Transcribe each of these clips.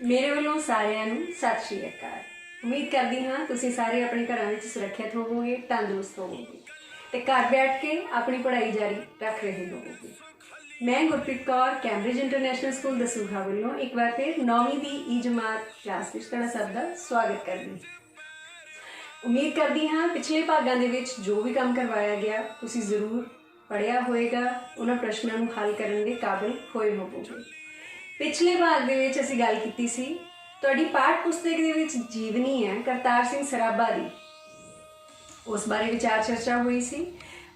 मेरे वालों सारिਆਂ ਨੂੰ सत श्री अकाल। उम्मीद करती हाँ तुसीं सारे अपने घरों में सुरक्षित होवोगे, तंदुरुस्त होवोगे ते घर बैठ के अपनी पढ़ाई जारी रख रहे होवोगे। मैं Gurpreet Kaur Cambridge international school Dasuya वालों एक बार फिर 9वीं की ई जमात क्लास में तुहाडा सब का स्वागत करदी। उम्मीद करती हाँ पिछले भागों के विच जो भी काम करवाया गया तुसीं जरूर पढ़िया होएगा, उन्हां प्रश्नों नूं हल करन दे काबिल होए होवोगे। पिछले भाग दे विच असीं गल कीती सी तुहाडी पाठ पुस्तक दे विच जीवनी है करतार सिंह सराभा दी, उस बारे विचार चर्चा हुई सी।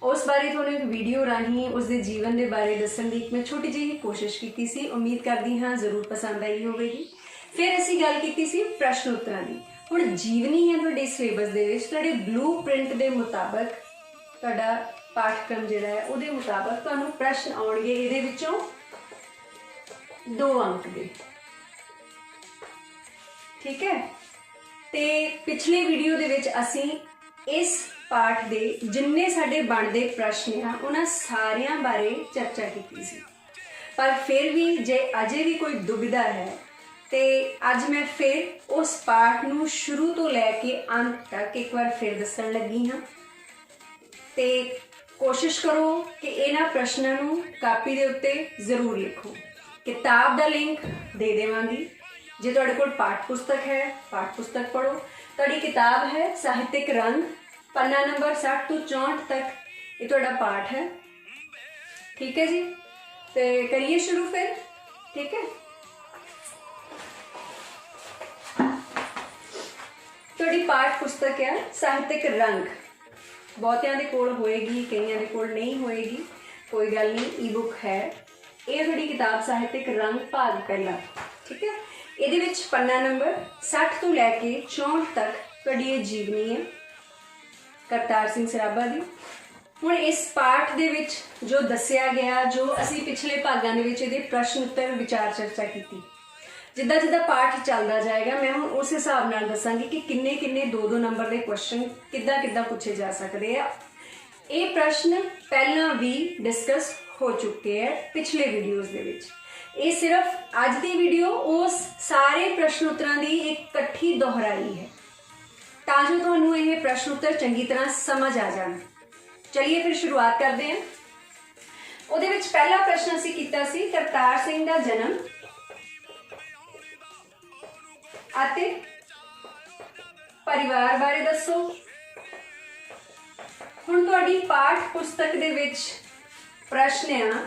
उस बारे तुहानूं एक वीडियो राहीं उसके जीवन के बारे दस्सण दी मैं छोटी जी कोशिश की सी। उम्मीद करती हाँ जरूर पसंद आई होगी। फिर असीं गल कीती सी प्रश्न उत्तरां दी। हुण जीवनी है तुहाडे सिलेबस दे विच तुहाडे ब्लू प्रिंट के मुताबक तुहाडा पाठक्रम जिहड़ा है उहदे मुताबक तुहानूं प्रश्न आउणगे इहदे विचों 2 अंक दे, ठीक है। ते पिछले वीडियो दे विच असीं इस पाठ दे जिन्ने साडे बनदे प्रश्न आ उन्हां सारियां बारे चर्चा कीती सी। पर फिर भी जे अजे भी कोई दुविधा है ते अज मैं फिर उस पाठ नूं शुरू तो लैके अंत तक एक बार फिर दस्सण लगी हाँ। ते कोशिश करो कि इन्हां प्रश्नां नूं कापी दे उत्ते जरूर लिखो। किताब का लिंक दे देवांगी। जे तुहाडे कोल पाठ पुस्तक है पाठ पुस्तक पढ़ो। तुहाडी किताब है साहित्यिक रंग, पन्ना नंबर 60 तो 64 तक ये तुहाडा पाठ है, ठीक है जी। तो करिए शुरू फिर, ठीक है। तुहाडी पाठ पुस्तक है साहित्यिक रंग, बहुतियां दे कोल होएगी, कईयां दे कोल नहीं होएगी, कोई गल नहीं। ई बुक है ये थोड़ी किताब साहित्यिक रंग भाग पहला, ठीक है। ये पन्ना नंबर 60 तो लैके 64 तक तुहाडी ये जीवनी है करतार सिंह सराभा दी। हुण इस पाठ दे विच जो दस्सिया गया, जो असी पिछले भागां दे विच इहदे प्रश्न उत्तर विचार चर्चा की, जिद्दां जिद्दां पाठ चलदा जाएगा मैं हुण उस हिसाब नाल दस्सांगी कि किन्ने किन्ने 2-2 नंबर के क्वेश्चन किद्दां किद्दां पूछे जा सकते हैं। ये प्रश्न पहलां भी डिस्कस हो चुके हैं पिछले वीडियोज़ दे विच। ये सिर्फ अज दी वीडियो उस सारे प्रश्न उत्तरां दी एक इकट्ठी दोहराई है तां जो तुहानूं ये प्रश्न उत्तर चंगी तरह समझ आ जाए। चलिए फिर शुरुआत करते हैं। उहदे विच पहला प्रश्न असीं कीता सी करतार सिंह दा जन्म अते परिवार बारे दसो। हुण तुहाडी पाठ पुस्तक दे विच प्रश्न आ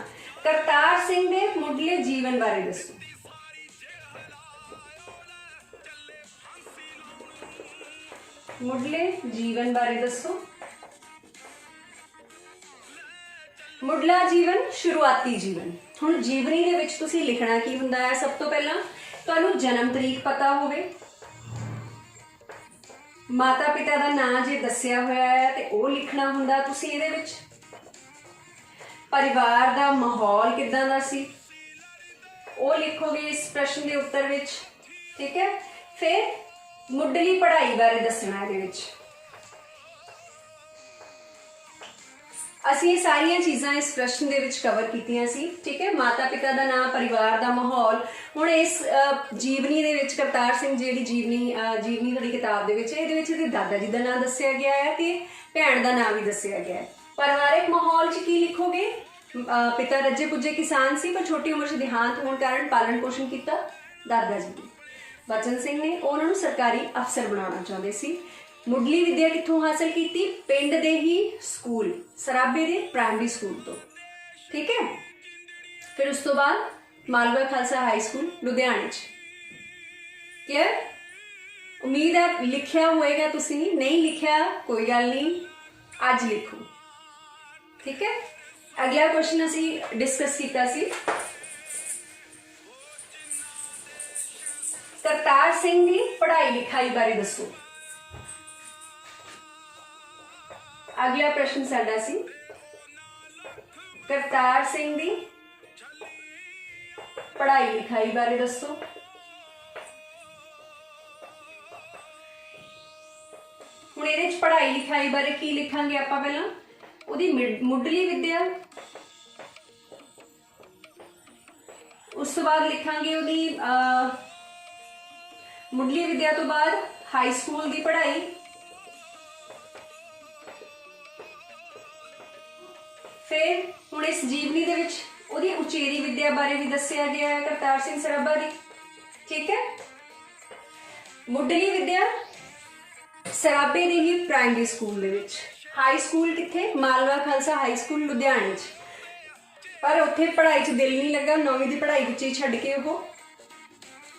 करतार सिंह दे मुढले जीवन बारे दसो। मुढले जीवन बारे दसो। मुढला जीवन शुरुआती जीवन। हुण जीवनी दे विच तुसीं लिखना की हुंदा है। सब तो पहला तुहानूं जन्म तरीक पता होवे, माता पिता का नाम जे दस्सिया होया है ते ओह लिखना हुंदा तुसीं इहदे विच। परिवार का माहौल किदां दा सी ओह लिखोगे इस प्रश्न के उत्तर विच, ठीक है। फिर मुढली पढ़ाई बारे दसना इहदे विच। असीं सारियां चीज़ां इस प्रश्न दे विच कवर कीतियां सी, ठीक है। माता पिता का नाम, परिवार का माहौल। हुण इस जीवनी दे विच करतार सिंह जिहड़ी जीवनी वाली किताब दे विच इहदे विच इहदे दादा जी का नाम दस्सिया गया है ते भैण का नाम भी दस्सिया गया है। परिवारिक माहौल च की लिखोगे? पिता रज्जे पुज्जे किसान सी पर छोटी उम्र से देहांत होने कारण पालन पोषण किया दादा जी ने। बचन सिंह ने उन्होंने सरकारी अफसर बनाना चाहते सी। मुढली विद्या कित्थों हासिल की? पिंड दे ही स्कूल सराबे दे प्राइमरी स्कूल तो, ठीक है। फिर उस तो बाद मालवा खालसा हाई स्कूल लुधियाने च। क्लियर? उम्मीद है लिखिया होएगा, तुसीं नहीं लिखिया कोई गल नहीं, अज लिखो, ठीक है। अगला क्वेश्चन असीं डिस्कस कीता सी करतार सिंह की पढ़ाई लिखाई बारे दसो। अगला प्रश्न साडा सी करतार सिंह की पढ़ाई लिखाई बारे दसो। हुण इहदे च पढ़ाई लिखाई बारे की लिखांगे आपां? पहलां उहदी मुढली विद्या, उस तो बाद लिखांगे उहदी ਮੁੱਢਲੀ ਵਿਦਿਆ ਤੋਂ ਬਾਅਦ ਹਾਈ ਸਕੂਲ ਦੀ ਪੜ੍ਹਾਈ, ਫਿਰ ਹੁਣ ਇਸ ਜੀਵਨੀ ਦੇ ਵਿੱਚ ਉਹਦੀ ਉਚੇਰੀ ਵਿਦਿਆ ਬਾਰੇ ਵੀ ਦੱਸਿਆ ਗਿਆ ਹੈ ਕਰਤਾਰ ਸਿੰਘ ਸਰਾਭਾ ਦੀ। ਠੀਕ ਹੈ, ਮੁੱਢਲੀ ਵਿਦਿਆ ਸਰਾਭੇ ਦੇ ਹੀ ਪ੍ਰਾਇਮਰੀ ਸਕੂਲ ਦੇ ਵਿੱਚ, ਹਾਈ ਸਕੂਲ ਕਿੱਥੇ, ਮਾਲਵਾ ਖਾਲਸਾ ਹਾਈ ਸਕੂਲ ਲੁਧਿਆਣੇ 'ਚ, ਪਰ ਉੱਥੇ ਪੜ੍ਹਾਈ 'ਚ ਦਿਲ ਨਹੀਂ ਲੱਗਾ, 9ਵੀਂ ਦੀ ਪੜ੍ਹਾਈ ਵਿੱਚ ਹੀ ਛੱਡ ਕੇ ਉਹ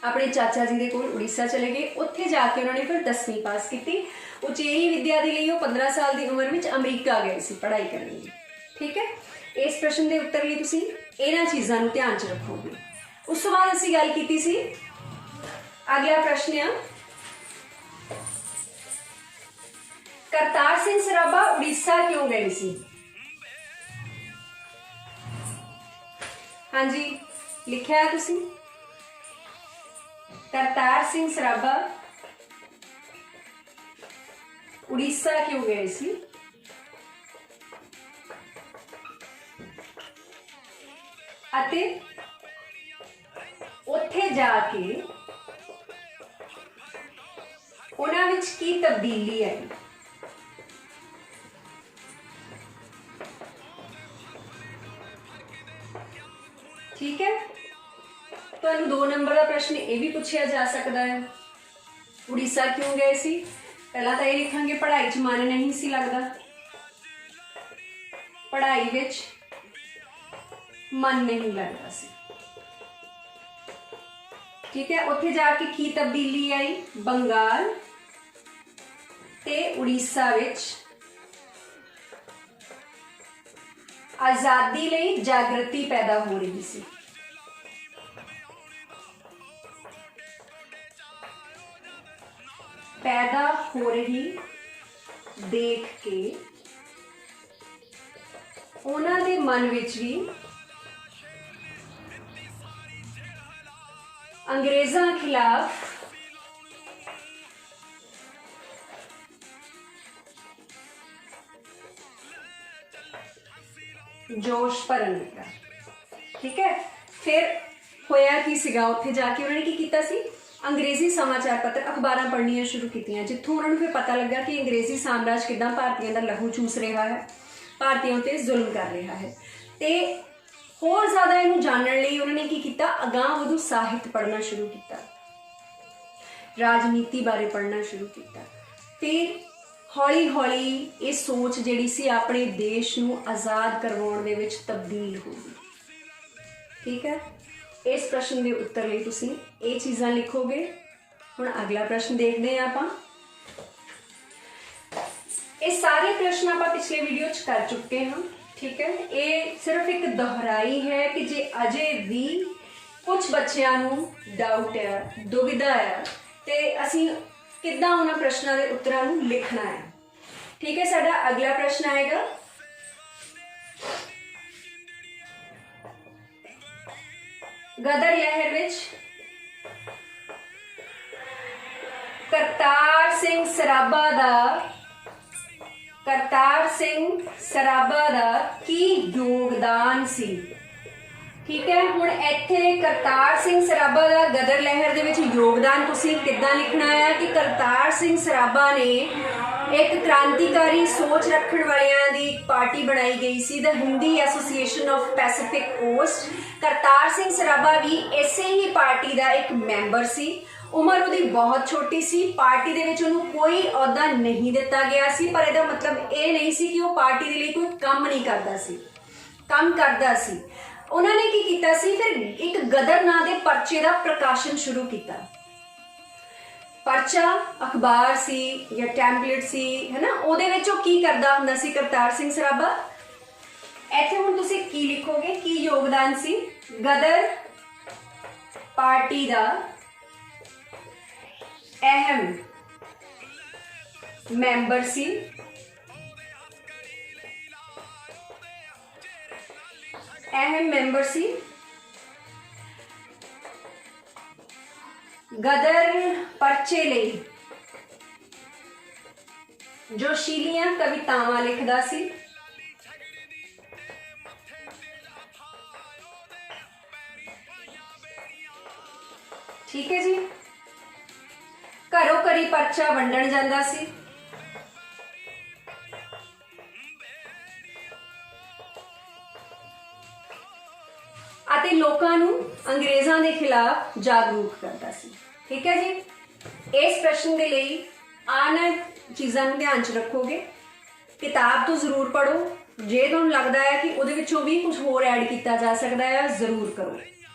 ਆਪਣੇ ਚਾਚਾ ਜੀ ਦੇ ਕੋਲ ਉੜੀਸਾ ਚਲੇ ਗਏ। ਉੱਥੇ ਜਾ ਕੇ ਉਹਨਾਂ ਨੇ ਫਿਰ 10ਵੀਂ ਪਾਸ ਕੀਤੀ। ਉਚੇਰੀ ਵਿਦਿਆ ਦੇ ਲਈ ਉਹ 15 ਸਾਲ ਦੀ ਉਮਰ ਵਿੱਚ ਅਮਰੀਕਾ ਗਏ ਸੀ ਪੜ੍ਹਾਈ ਕਰਨ ਲਈ। ਠੀਕ ਹੈ, ਇਸ ਪ੍ਰਸ਼ਨ ਦੇ ਉੱਤਰ ਲਈ ਤੁਸੀਂ ਇਹਨਾਂ ਚੀਜ਼ਾਂ ਨੂੰ ਧਿਆਨ 'ਚ ਰੱਖੋਗੇ। ਉਸ ਤੋਂ ਬਾਅਦ ਅਸੀਂ ਗੱਲ ਕੀਤੀ ਸੀ, ਅਗਲਾ ਪ੍ਰਸ਼ਨ ਆ, ਕਰਤਾਰ ਸਿੰਘ ਸਰਾਭਾ ਉੜੀਸਾ ਕਿਉਂ ਗਏ ਸੀ? ਹਾਂਜੀ, ਲਿਖਿਆ ਤੁਸੀਂ, ਕਰਤਾਰ ਸਿੰਘ ਸਰਾਭਾ ਉੜੀਸਾ ਕਿਉਂ ਗਏ ਸੀ? ਅਤੇ ਉੱਥੇ ਜਾ ਕੇ ਉਹਨਾਂ ਵਿੱਚ ਕੀ ਤਬਦੀਲੀ ਆਈ? ਠੀਕ ਹੈ, ਤੁਹਾਨੂੰ 2 ਨੰਬਰ ਦਾ ਪ੍ਰਸ਼ਨ ਇਹ ਵੀ ਪੁੱਛਿਆ ਜਾ ਸਕਦਾ ਹੈ, ਉੜੀਸਾ ਕਿਉਂ ਗਏ ਸੀ? ਪਹਿਲਾਂ ਤਾਂ ਇਹ ਲਿਖਾਂਗੇ ਪੜ੍ਹਾਈ 'ਚ ਮਨ ਨਹੀਂ ਸੀ ਲੱਗਦਾ, ਪੜ੍ਹਾਈ ਵਿੱਚ ਮਨ ਨਹੀਂ ਲੱਗਦਾ ਸੀ। ਠੀਕ ਹੈ, ਉੱਥੇ ਜਾ ਕੇ ਕੀ ਤਬਦੀਲੀ ਆਈ? ਬੰਗਾਲ ਤੇ ਉੜੀਸਾ ਵਿੱਚ ਆਜ਼ਾਦੀ ਲਈ ਜਾਗਰਤੀ ਪੈਦਾ ਹੋ ਰਹੀ ਸੀ। ਪੈਦਾ ਹੋ ਰਹੀ ਦੇਖ ਕੇ ਉਹਨਾਂ ਦੇ ਮਨ ਵਿੱਚ ਵੀ ਅੰਗਰੇਜ਼ਾਂ ਖਿਲਾਫ ਜੋਸ਼ ਭਰਨ ਲੱਗਾ। ਠੀਕ ਹੈ, ਫਿਰ ਹੋਇਆ ਕੀ ਸੀਗਾ, ਉੱਥੇ ਜਾ ਕੇ ਉਹਨਾਂ ਨੇ ਕੀ ਕੀਤਾ ਸੀ? ਅੰਗਰੇਜ਼ੀ ਸਮਾਚਾਰ ਪੱਤਰ ਅਖਬਾਰਾਂ ਪੜ੍ਹਨੀਆਂ ਸ਼ੁਰੂ ਕੀਤੀਆਂ, ਜਿੱਥੋਂ ਉਹਨਾਂ ਨੂੰ ਫਿਰ ਪਤਾ ਲੱਗਾ ਕਿ ਅੰਗਰੇਜ਼ੀ ਸਾਮਰਾਜ ਕਿੱਦਾਂ ਭਾਰਤੀਆਂ ਦਾ ਲਹੂ ਚੂਸ ਰਿਹਾ ਹੈ, ਭਾਰਤੀਆਂ ਉੱਤੇ ਜ਼ੁਲਮ ਕਰ ਰਿਹਾ ਹੈ। ਤੇ ਹੋਰ ਜ਼ਿਆਦਾ ਇਹਨੂੰ ਜਾਣਨ ਲਈ ਉਹਨਾਂ ਨੇ ਕੀ ਕੀਤਾ? ਅਗਾਂਹ ਵਧੂ ਸਾਹਿਤ ਪੜ੍ਹਨਾ ਸ਼ੁਰੂ ਕੀਤਾ, ਰਾਜਨੀਤੀ ਬਾਰੇ ਪੜ੍ਹਨਾ ਸ਼ੁਰੂ ਕੀਤਾ। ਤੇ ਹੌਲੀ ਹੌਲੀ ਇਹ ਸੋਚ ਜਿਹੜੀ ਸੀ ਆਪਣੇ ਦੇਸ਼ ਨੂੰ ਆਜ਼ਾਦ ਕਰਵਾਉਣ ਦੇ ਵਿੱਚ ਤਬਦੀਲ ਹੋ ਗਈ। ਠੀਕ ਹੈ, ਇਸ ਪ੍ਰਸ਼ਨ ਦੇ ਉੱਤਰ ਲਈ ਤੁਸੀਂ ਇਹ ਚੀਜ਼ਾਂ ਲਿਖੋਗੇ। ਹੁਣ ਅਗਲਾ ਪ੍ਰਸ਼ਨ ਦੇਖਦੇ ਹਾਂ ਆਪਾਂ। ਇਹ ਸਾਰੇ ਪ੍ਰਸ਼ਨ ਆਪਾਂ ਪਿਛਲੇ ਵੀਡੀਓ 'ਚ ਕਰ ਚੁੱਕੇ ਹਾਂ। ਠੀਕ ਹੈ, ਇਹ ਸਿਰਫ ਇੱਕ ਦੁਹਰਾਈ ਹੈ ਕਿ ਜੇ ਅਜੇ ਵੀ ਕੁਝ ਬੱਚਿਆਂ ਨੂੰ ਡਾਊਟ ਹੈ, ਦੁਵਿਧਾ ਹੈ, ਤੇ ਅਸੀਂ ਕਿੱਦਾਂ ਉਹਨਾਂ ਪ੍ਰਸ਼ਨਾਂ ਦੇ ਉੱਤਰਾਂ ਨੂੰ ਲਿਖਣਾ ਹੈ। ਠੀਕ ਹੈ, ਸਾਡਾ ਅਗਲਾ ਪ੍ਰਸ਼ਨ ਆਏਗਾ, ਗਦਰ ਲਹਿਰ ਵਿੱਚ ਕਰਤਾਰ ਸਿੰਘ ਸਰਾਭਾ ਦਾ ਕੀ ਯੋਗਦਾਨ ਸੀ? ਠੀਕ ਹੈ, ਹੁਣ ਇੱਥੇ ਕਰਤਾਰ ਸਿੰਘ ਸਰਾਭਾ ਦਾ ਗਦਰ ਲਹਿਰ ਦੇ ਵਿੱਚ ਯੋਗਦਾਨ ਤੁਸੀਂ ਕਿੱਦਾਂ ਲਿਖਣਾ ਹੈ ਕਿ ਕਰਤਾਰ ਸਿੰਘ ਸਰਾਭਾ ਨੇ ਇੱਕ ਕ੍ਰਾਂਤੀਕਾਰੀ ਸੋਚ ਰੱਖਣ ਵਾਲਿਆਂ ਦੀ ਇੱਕ ਪਾਰਟੀ ਬਣਾਈ ਗਈ ਸੀ, the Hindi association of Pacific coast. Kartar Singh Sarabha ਵੀ ਇਸੇ ਹੀ ਪਾਰਟੀ ਦਾ ਇੱਕ ਮੈਂਬਰ ਸੀ। ਉਮਰ ਉਹਦੀ ਬਹੁਤ ਛੋਟੀ ਸੀ, ਪਾਰਟੀ ਦੇ ਵਿੱਚ ਉਹਨੂੰ ਕੋਈ ਅਹੁਦਾ ਨਹੀਂ ਦਿੱਤਾ ਗਿਆ ਸੀ, ਪਰ ਇਹਦਾ ਮਤਲਬ ਇਹ ਨਹੀਂ ਸੀ ਕਿ ਉਹ ਪਾਰਟੀ ਦੇ ਲਈ ਕੋਈ ਕੰਮ ਨਹੀਂ ਕਰਦਾ ਸੀ, ਕੰਮ ਕਰਦਾ ਸੀ। ਉਹਨਾਂ ਨੇ ਕੀ ਕੀਤਾ ਸੀ, ਫਿਰ ਇੱਕ ਗਦਰ ਨਾਂ ਦੇ ਪਰਚੇ ਦਾ ਪ੍ਰਕਾਸ਼ਨ ਸ਼ੁਰੂ ਕੀਤਾ। ਪਰਚਾ ਅਖਬਾਰ ਸੀ ਜਾਂ ਟੈਂਪਲੇਟ ਸੀ, ਹੈ ਨਾ, ਉਹਦੇ ਵਿੱਚ ਉਹ ਕੀ ਕਰਦਾ ਹੁੰਦਾ ਸੀ ਕਰਤਾਰ ਸਿੰਘ ਸਰਾਭਾ। ਇੱਥੇ ਹੁਣ ਤੁਸੀਂ ਕੀ ਲਿਖੋਗੇ, ਕੀ ਯੋਗਦਾਨ ਸੀ? ਗਦਰ ਪਾਰਟੀ ਦਾ ਅਹਿਮ ਮੈਂਬਰ ਸੀ, गदर परचे ਲਈ ਜੋਸ਼ੀਲੀਆਂ ਕਵਿਤਾਵਾਂ ਲਿਖਦਾ ਸੀ। ठीक है जी, ਘਰੋਂ ਘਰੀ ਪਰਚਾ ਵੰਡਣ ਜਾਂਦਾ ਸੀ। ਅਤੇ ਲੋਕਾਂ ਨੂੰ ਅੰਗਰੇਜ਼ਾਂ ਦੇ ਖਿਲਾਫ ਜਾਗਰੂਕ ਕਰਦਾ ਸੀ। ਠੀਕ ਹੈ ਜੀ। ਇਸ ਪ੍ਰਸ਼ਨ ਦੇ ਲਈ ਆਹ ਚੀਜ਼ਾਂ ਨੂੰ ਧਿਆਨ 'ਚ ਰੱਖੋਗੇ। ਕਿਤਾਬ ਤੋਂ ਜ਼ਰੂਰ ਪੜ੍ਹੋ। ਜੇ ਤੁਹਾਨੂੰ ਲੱਗਦਾ ਹੈ ਕਿ ਉਹਦੇ ਵਿੱਚੋਂ ਵੀ ਕੁਝ ਹੋਰ ਐਡ ਕੀਤਾ ਜਾ ਸਕਦਾ ਹੈ ਜ਼ਰੂਰ ਕਰੋ।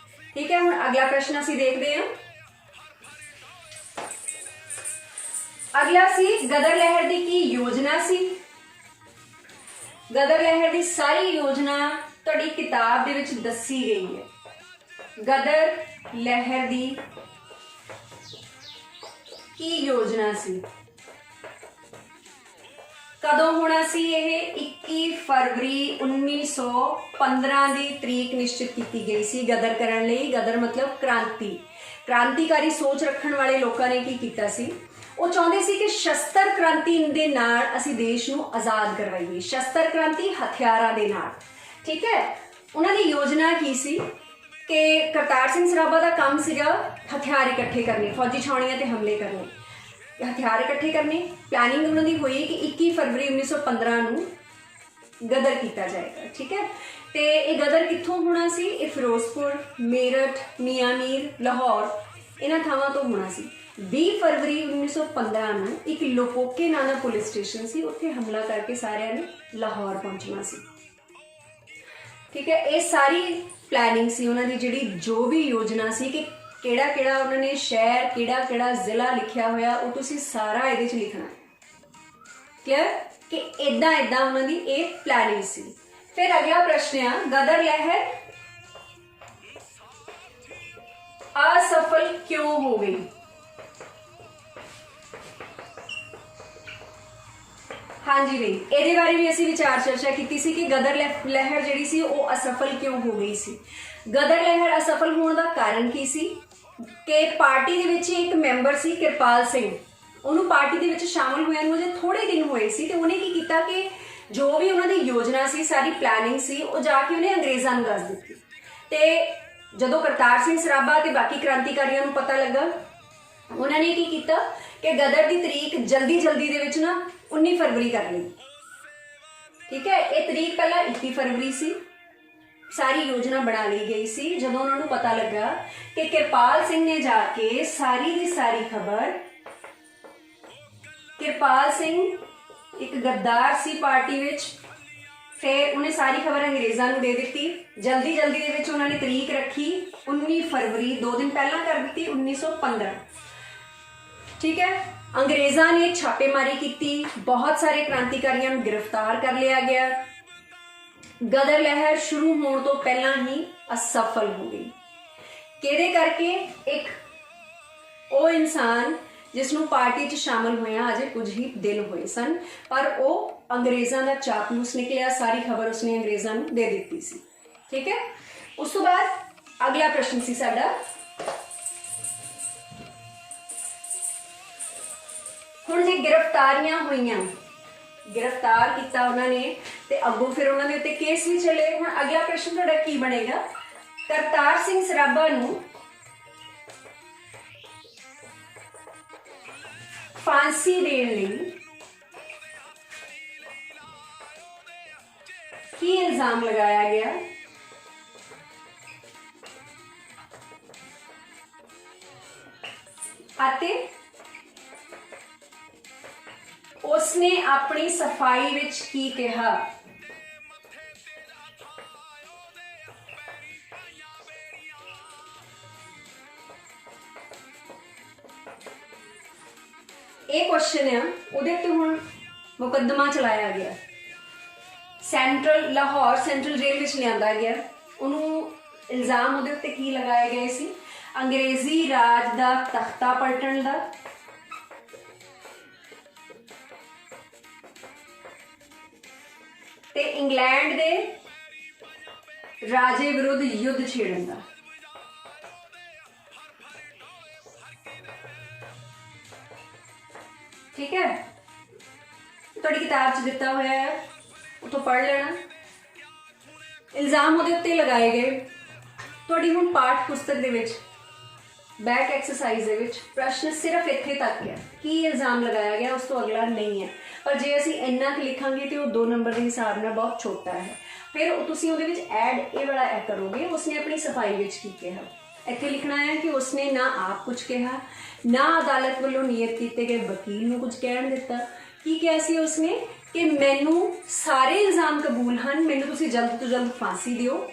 ਠੀਕ ਹੈ। ਹੁਣ ਅਗਲਾ ਪ੍ਰਸ਼ਨ ਅਸੀਂ ਦੇਖਦੇ ਹਾਂ। ਅਗਲਾ ਸੀ ਗਦਰ ਲਹਿਰ ਦੀ ਕੀ ਯੋਜਨਾ ਸੀ। ਗਦਰ ਲਹਿਰ ਦੀ ਸਾਰੀ ਯੋਜਨਾ ਤੁਹਾਡੀ ਕਿਤਾਬ ਦੇ ਵਿੱਚ ਦੱਸੀ ਗਈ ਹੈ। ਗਦਰ ਲਹਿਰ ਦੀ ਕੀ ਯੋਜਨਾ ਸੀ, ਕਦੋਂ ਹੋਣਾ ਸੀ ਇਹ? 21 ਫਰਵਰੀ 1915 ਦੀ ਤਰੀਕ ਨਿਸ਼ਚਿਤ ਕੀਤੀ ਗਈ ਸੀ ਗਦਰ ਕਰਨ ਲਈ। ਗਦਰ ਮਤਲਬ ਕ੍ਰਾਂਤੀਕਾਰੀ ਸੋਚ ਰੱਖਣ ਵਾਲੇ ਲੋਕਾਂ ਨੇ ਕੀ ਕੀਤਾ ਸੀ? ਉਹ ਚਾਹੁੰਦੇ ਸੀ ਕਿ ਸ਼ਸਤਰ ਕ੍ਰਾਂਤੀ ਦੇ ਨਾਲ ਅਸੀਂ ਦੇਸ਼ ਨੂੰ ਆਜ਼ਾਦ ਕਰਵਾਈਏ। ਸ਼ਸਤਰ ਕ੍ਰਾਂਤੀ ਹਥਿਆਰਾਂ ਦੇ ਨਾਲ। ਠੀਕ ਹੈ। ਉਹਨਾਂ ਦੀ ਯੋਜਨਾ ਕੀ ਸੀ ਕਿ ਕਰਤਾਰ ਸਿੰਘ ਸਰਾਭਾ ਦਾ ਕੰਮ ਸੀਗਾ ਹਥਿਆਰ ਇਕੱਠੇ ਕਰਨੇ, ਫੌਜੀ ਛਾਉਣੀਆਂ ਤੇ ਹਮਲੇ ਕਰਨੇ, ਹਥਿਆਰ ਇਕੱਠੇ ਕਰਨੇ। ਪਲੈਨਿੰਗ ਉਹਨਾਂ ਦੀ ਹੋਈ ਕਿ 21 ਫਰਵਰੀ 1915 ਨੂੰ ਗਦਰ ਕੀਤਾ ਜਾਏਗਾ। ਠੀਕ ਹੈ। ਤੇ ਇਹ ਗਦਰ ਕਿੱਥੋਂ ਹੋਣਾ ਸੀ? ਇਹ ਫਿਰੋਜ਼ਪੁਰ, ਮੇਰਠ, ਮਿਆਂਮੀਰ, ਲਾਹੌਰ ਇਹਨਾਂ ਥਾਵਾਂ ਤੋਂ ਹੋਣਾ ਸੀ। 20 ਫਰਵਰੀ 1915 ਨੂੰ ਇੱਕ ਲੋਪੋਕੇ ਨਾਂ ਦਾ ਪੁਲਿਸ ਸਟੇਸ਼ਨ ਸੀ, ਉੱਥੇ ਹਮਲਾ ਕਰਕੇ ਸਾਰਿਆਂ ਨੇ ਲਾਹੌਰ ਪਹੁੰਚਣਾ ਸੀ। ਠੀਕ ਹੈ। ਇਹ ਸਾਰੀ ਪਲੈਨਿੰਗ ਸੀ ਉਹਨਾਂ ਦੀ, ਜਿਹੜੀ ਜੋ ਵੀ ਯੋਜਨਾ ਸੀ ਕਿ ਕਿਹੜਾ ਕਿਹੜਾ ਉਹਨਾਂ ਨੇ ਸ਼ਹਿਰ, ਕਿਹੜਾ ਕਿਹੜਾ ਜ਼ਿਲ੍ਹਾ ਲਿਖਿਆ ਹੋਇਆ, ਉਹ ਤੁਸੀਂ ਸਾਰਾ ਇਹਦੇ 'ਚ ਲਿਖਣਾ। ਕਲੀਅਰ? ਕਿ ਇੱਦਾਂ ਇੱਦਾਂ ਉਹਨਾਂ ਦੀ ਇਹ ਪਲੈਨਿੰਗ ਸੀ। ਫਿਰ ਅਗਲਾ ਪ੍ਰਸ਼ਨ ਆ, ਗਦਰ ਲਹਿਰ ਅਸਫਲ ਕਿਉਂ ਹੋ ਗਈ? ਹਾਂਜੀ ਬਈ, ਇਹਦੇ ਬਾਰੇ ਵੀ ਅਸੀਂ ਵਿਚਾਰ ਚਰਚਾ ਕੀਤੀ ਸੀ ਕਿ ਗਦਰ ਲਹਿਰ ਜਿਹੜੀ ਸੀ ਉਹ ਅਸਫਲ ਕਿਉਂ ਹੋ ਗਈ ਸੀ। ਗਦਰ ਲਹਿਰ ਅਸਫਲ ਹੋਣ ਦਾ ਕਾਰਨ ਕੀ ਸੀ ਕਿ ਪਾਰਟੀ ਦੇ ਵਿੱਚ ਇੱਕ ਮੈਂਬਰ ਸੀ ਕਿਰਪਾਲ ਸਿੰਘ, ਉਹਨੂੰ ਪਾਰਟੀ ਦੇ ਵਿੱਚ ਸ਼ਾਮਲ ਹੋਇਆ ਨੂੰ ਅਜੇ ਥੋੜੇ ਦਿਨ ਹੋਏ ਸੀ ਤੇ ਉਹਨੇ ਕੀ ਕੀਤਾ ਕਿ ਜੋ ਵੀ ਉਹਨਾਂ ਦੀ ਯੋਜਨਾ ਸੀ, ਸਾਰੀ ਪਲੈਨਿੰਗ ਸੀ, ਉਹ ਜਾ ਕੇ ਉਹਨੇ ਅੰਗਰੇਜ਼ਾਂ ਨੂੰ ਦੱਸ ਦਿੱਤੀ। ਤੇ ਜਦੋਂ ਕਰਤਾਰ ਸਿੰਘ ਸਰਾਭਾ ਤੇ ਬਾਕੀ ਕ੍ਰਾਂਤੀਕਾਰੀਆਂ ਨੂੰ ਪਤਾ ਲੱਗਾ, ਉਹਨਾਂ ਨੇ ਕੀ ਕੀਤਾ ਕਿ ਗਦਰ ਦੀ ਤਰੀਕ ਜਲਦੀ ਦੇ ਵਿੱਚ ਨਾ 19 ਫਰਵਰੀ ਕਰ ਲਈ। ਠੀਕ ਹੈ। ਇਹ ਤਰੀਕ ਪਹਿਲਾਂ 21 ਫਰਵਰੀ ਸੀ। ਸਾਰੀ ਯੋਜਨਾ ਬਣਾ ਲਈ ਗਈ ਸੀ। ਜਦੋਂ ਉਹਨਾਂ ਨੂੰ ਪਤਾ ਲੱਗਾ ਕਿ ਕਿਰਪਾਲ ਸਿੰਘ ਨੇ ਜਾ ਕੇ ਸਾਰੀ ਦੀ ਸਾਰੀ ਖਬਰ, ਕਿਰਪਾਲ ਸਿੰਘ ਇੱਕ ਗੱਦਾਰ ਸੀ ਪਾਰਟੀ ਵਿੱਚ, ਫਿਰ ਉਹਨੇ ਸਾਰੀ ਖਬਰ ਅੰਗਰੇਜ਼ਾਂ ਨੂੰ ਦੇ ਦਿੱਤੀ। ਜਲਦੀ ਦੇ ਵਿੱਚ ਉਹਨਾਂ ਨੇ ਤਰੀਕ ਰੱਖੀ 19 ਫਰਵਰੀ, 2 ਦਿਨ ਪਹਿਲਾਂ ਕਰ ਦਿੱਤੀ 1915। ਠੀਕ ਹੈ। ਅੰਗਰੇਜ਼ਾਂ ਨੇ ਛਾਪੇਮਾਰੀ ਕੀਤੀ, ਬਹੁਤ ਸਾਰੇ ਕ੍ਰਾਂਤੀਕਾਰੀਆਂ ਨੂੰ ਗ੍ਰਿਫਤਾਰ ਕਰ ਲਿਆ ਗਿਆ। ਗਦਰ ਲਹਿਰ ਸ਼ੁਰੂ ਹੋਣ ਤੋਂ ਪਹਿਲਾਂ ਹੀ ਅਸਫਲ ਹੋ ਗਈ। ਕਿਹਦੇ ਕਰਕੇ? ਇੱਕ ਉਹ ਇਨਸਾਨ ਜਿਸ ਨੂੰ ਪਾਰਟੀ 'ਚ ਸ਼ਾਮਲ ਹੋਇਆ ਅਜੇ ਕੁਝ ਹੀ ਦਿਨ ਹੋਏ ਸਨ, ਪਰ ਉਹ ਅੰਗਰੇਜ਼ਾਂ ਦਾ ਚਾਪਲੂਸ ਨਿਕਲਿਆ। ਸਾਰੀ ਖਬਰ ਉਸਨੇ ਅੰਗਰੇਜ਼ਾਂ ਨੂੰ ਦੇ ਦਿੱਤੀ ਸੀ। ਠੀਕ ਹੈ। ਉਸ ਤੋਂ ਬਾਅਦ ਅਗਲਾ ਪ੍ਰਸ਼ਨ ਸੀ ਸਾਡਾ, ਹੁਣ ਜੇ ਗ੍ਰਿਫਤਾਰੀਆਂ ਹੋਈਆਂ, ਗ੍ਰਿਫਤਾਰ ਕੀਤਾ ਉਹਨਾਂ ਨੇ ਤੇ ਅੱਗੋਂ ਫਿਰ ਉਹਨਾਂ ਦੇ ਉੱਤੇ ਕੇਸ ਵੀ ਚੱਲੇ। ਹੁਣ ਅਗਲਾ ਪ੍ਰਸ਼ਨ ਤੁਹਾਡਾ ਕੀ ਬਣੇਗਾ? ਕਰਤਾਰ ਸਿੰਘ ਸਰਾਭਾ ਨੂੰ ਫਾਂਸੀ ਦੇਣ ਲਈ ਕੀ ਇਲਜ਼ਾਮ ਲਗਾਇਆ ਗਿਆ? ਅਤੇ ਉਸਨੇ ਆਪਣੀ ਸਫਾਈ ਵਿੱਚ ਕੀ ਕਿਹਾ? ਇਹ ਕੁਐਸਚਨ ਆ, ਉਹਦੇ ਤੇ ਹੁਣ ਮੁਕੱਦਮਾ ਚਲਾਇਆ ਗਿਆ। ਲਾਹੌਰ ਸੈਂਟਰਲ ਜੇਲ੍ਹ ਵਿੱਚ ਲਿਆਂਦਾ ਗਿਆ। ਉਹਨੂੰ ਇਲਜ਼ਾਮ ਉਹਦੇ ਉੱਤੇ ਕੀ ਲਗਾਏ ਗਏ ਸੀ? ਅੰਗਰੇਜ਼ੀ ਰਾਜ ਦਾ ਤਖਤਾ ਪਲਟਣ ਦਾ, ਤੇ ਇੰਗਲੈਂਡ ਦੇ ਰਾਜੇ ਵਿਰੁੱਧ ਯੁੱਧ ਛੇੜਨ ਦਾ। ਠੀਕ ਹੈ। ਤੁਹਾਡੀ ਕਿਤਾਬ 'ਚ ਦਿੱਤਾ ਹੋਇਆ ਹੈ, ਉੱਥੋਂ ਪੜ੍ਹ ਲੈਣਾ। ਇਲਜ਼ਾਮ ਉਹਦੇ ਉੱਤੇ ਲਗਾਏ ਗਏ। ਤੁਹਾਡੀ ਹੁਣ ਪਾਠ ਪੁਸਤਕ ਦੇ ਵਿੱਚ बैक एक्सरसाइज ਦੇ ਵਿੱਚ ਪ੍ਰਸ਼ਨ ਸਿਰਫ ਇੱਥੇ ਤੱਕ ਹੈ, ਕੀ ਇਲਜ਼ਾਮ ਲਗਾਇਆ ਗਿਆ ਉਸ ਤੋਂ ਅਗਲਾ ਨਹੀਂ ਹੈ। ਪਰ ਜੇ ਅਸੀਂ ਇੰਨਾ ਕੁ ਲਿਖਾਂਗੇ ਤੇ ਉਹ 2 ਨੰਬਰ ਦੇ ਹਿਸਾਬ ਨਾਲ ਬਹੁਤ ਛੋਟਾ ਹੈ। ਫਿਰ ਤੁਸੀਂ ਉਹਦੇ ਵਿੱਚ ਐਡ ਇਹ ਵਾਲਾ ਐ ਕਰੋਗੇ, ਉਸਨੇ ਆਪਣੀ ਸਫਾਈ ਵਿੱਚ ਕੀ ਕਿਹਾ। ਇੱਥੇ ਲਿਖਣਾ ਹੈ ਕਿ ਉਸਨੇ ਨਾ ਆਪ ਕੁਝ ਕਿਹਾ, ਨਾ ਅਦਾਲਤ ਵੱਲੋਂ ਨਿਯਤ ਕੀਤੇ ਗਏ ਵਕੀਲ ਨੂੰ ਕੁਝ ਕਹਿਣ ਦਿੱਤਾ। ਕੀ ਕਿਹਾ ਸੀ ਉਸਨੇ ਕਿ ਮੈਨੂੰ ਸਾਰੇ ਇਲਜ਼ਾਮ ਕਬੂਲ ਹਨ, ਮੈਨੂੰ ਤੁਸੀਂ ਜਲਦ ਤੋਂ ਜਲਦ ਫਾਂਸੀ ਦਿਓ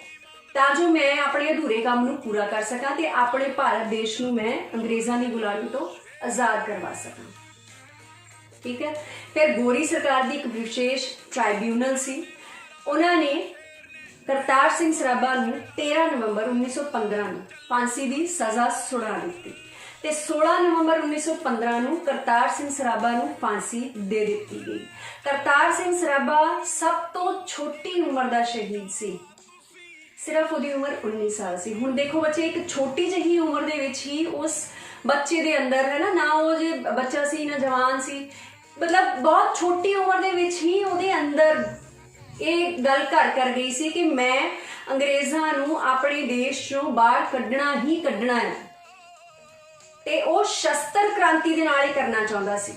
ਤਾਂ ਜੋ ਮੈਂ ਆਪਣੇ ਅਧੂਰੇ ਕੰਮ ਨੂੰ ਪੂਰਾ ਕਰ ਸਕਾਂ ਤੇ ਆਪਣੇ ਭਾਰਤ ਦੇਸ਼ ਨੂੰ ਮੈਂ ਅੰਗਰੇਜ਼ਾਂ ਦੀ ਗੁਲਾਮੀ ਤੋਂ ਆਜ਼ਾਦ ਕਰਵਾ ਸਕਾਂ। ਠੀਕ ਹੈ। ਫਿਰ ਗੋਰੀ ਸਰਕਾਰ ਦੀ ਇੱਕ ਵਿਸ਼ੇਸ਼ ਟ੍ਰਾਈਬਿਊਨਲ ਸੀ, ਉਹਨਾਂ ਨੇ ਕਰਤਾਰ ਸਿੰਘ ਸਰਾਭਾ ਨੂੰ 13 ਨਵੰਬਰ 1915 ਨੂੰ ਫਾਂਸੀ ਦੀ ਸਜ਼ਾ ਸੁਣਾ ਦਿੱਤੀ ਤੇ 16 ਨਵੰਬਰ 1915 ਨੂੰ ਕਰਤਾਰ ਸਿੰਘ ਸਰਾਭਾ ਨੂੰ ਫਾਂਸੀ ਦੇ ਦਿੱਤੀ ਗਈ। ਕਰਤਾਰ ਸਿੰਘ ਸਰਾਭਾ ਸਭ ਤੋਂ ਛੋਟੀ ਉਮਰ ਦਾ ਸ਼ਹੀਦ ਸੀ, ਸਿਰਫ ਉਹਦੀ ਉਮਰ 19 ਸਾਲ ਸੀ। ਹੁਣ ਦੇਖੋ ਬੱਚੇ, ਇੱਕ ਛੋਟੀ ਜਿਹੀ ਉਮਰ ਦੇ ਵਿੱਚ ਹੀ ਉਸ ਬੱਚੇ ਦੇ ਅੰਦਰ ਹੈ ਨਾ ਉਹ ਜੇ ਬੱਚਾ ਸੀ ਨਾ ਜਵਾਨ ਸੀ, ਮਤਲਬ ਬਹੁਤ ਛੋਟੀ ਉਮਰ ਦੇ ਵਿੱਚ ਹੀ ਉਹਦੇ ਅੰਦਰ ਇਹ ਗੱਲ ਘਰ ਕਰ ਗਈ ਸੀ ਕਿ ਮੈਂ ਅੰਗਰੇਜ਼ਾਂ ਨੂੰ ਆਪਣੇ ਦੇਸ਼ ਚੋਂ ਬਾਹਰ ਕੱਢਣਾ ਹੀ ਕੱਢਣਾ ਹੈ ਤੇ ਉਹ ਸ਼ਸਤਰ ਕ੍ਰਾਂਤੀ ਦੇ ਨਾਲ ਹੀ ਕਰਨਾ ਚਾਹੁੰਦਾ ਸੀ।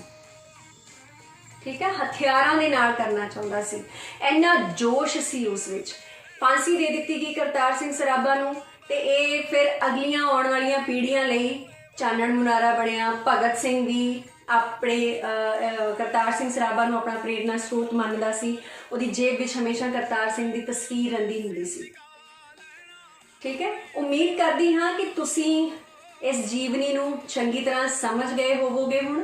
ਠੀਕ ਹੈ, ਹਥਿਆਰਾਂ ਦੇ ਨਾਲ ਕਰਨਾ ਚਾਹੁੰਦਾ ਸੀ, ਇੰਨਾ ਜੋਸ਼ ਸੀ ਉਸ ਵਿੱਚ। ਫਾਂਸੀ ਦੇ ਦਿੱਤੀ ਗਈ ਕਰਤਾਰ ਸਿੰਘ ਸਰਾਭਾ ਨੂੰ ਤੇ ਇਹ ਫਿਰ ਅਗਲੀਆਂ ਆਉਣ ਵਾਲੀਆਂ ਪੀੜ੍ਹੀਆਂ ਲਈ ਚਾਨਣ ਮੁਨਾਰਾ ਬਣਿਆ। ਭਗਤ ਸਿੰਘ ਵੀ ਆਪਣੇ ਕਰਤਾਰ ਸਿੰਘ ਸਰਾਭਾ ਨੂੰ ਆਪਣਾ ਪ੍ਰੇਰਨਾ ਸਰੋਤ ਮੰਨਦਾ ਸੀ, ਉਹਦੀ ਜੇਬ ਵਿੱਚ ਹਮੇਸ਼ਾ ਕਰਤਾਰ ਸਿੰਘ ਦੀ ਤਸਵੀਰ ਰਹਿੰਦੀ ਹੁੰਦੀ ਸੀ। ਠੀਕ ਹੈ, ਉਮੀਦ ਕਰਦੀ ਹਾਂ ਕਿ ਤੁਸੀਂ ਇਸ ਜੀਵਨੀ ਨੂੰ ਚੰਗੀ ਤਰ੍ਹਾਂ ਸਮਝ ਗਏ ਹੋਵੋਗੇ ਹੁਣ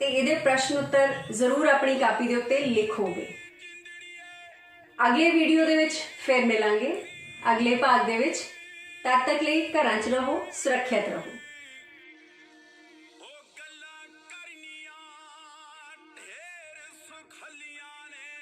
ਤੇ ਇਹਦੇ ਪ੍ਰਸ਼ਨ ਉੱਤਰ ਜ਼ਰੂਰ ਆਪਣੀ ਕਾਪੀ ਦੇ ਉੱਤੇ ਲਿਖੋਗੇ। ਅਗਲੇ ਵੀਡੀਓ ਦੇ ਵਿੱਚ ਫਿਰ ਮਿਲਾਂਗੇ, ਅਗਲੇ ਭਾਗ ਦੇ ਵਿੱਚ। ਤਦ ਤੱਕ ਲਈ ਘਰਾਂ 'ਚ ਰਹੋ, ਸੁਰੱਖਿਅਤ ਰਹੋ। ਉਹ ਗੱਲਾਂ ਕਰਨੀਆਂ ਢੇਰ ਸੁਖਲੀਆਂ ਨੇ।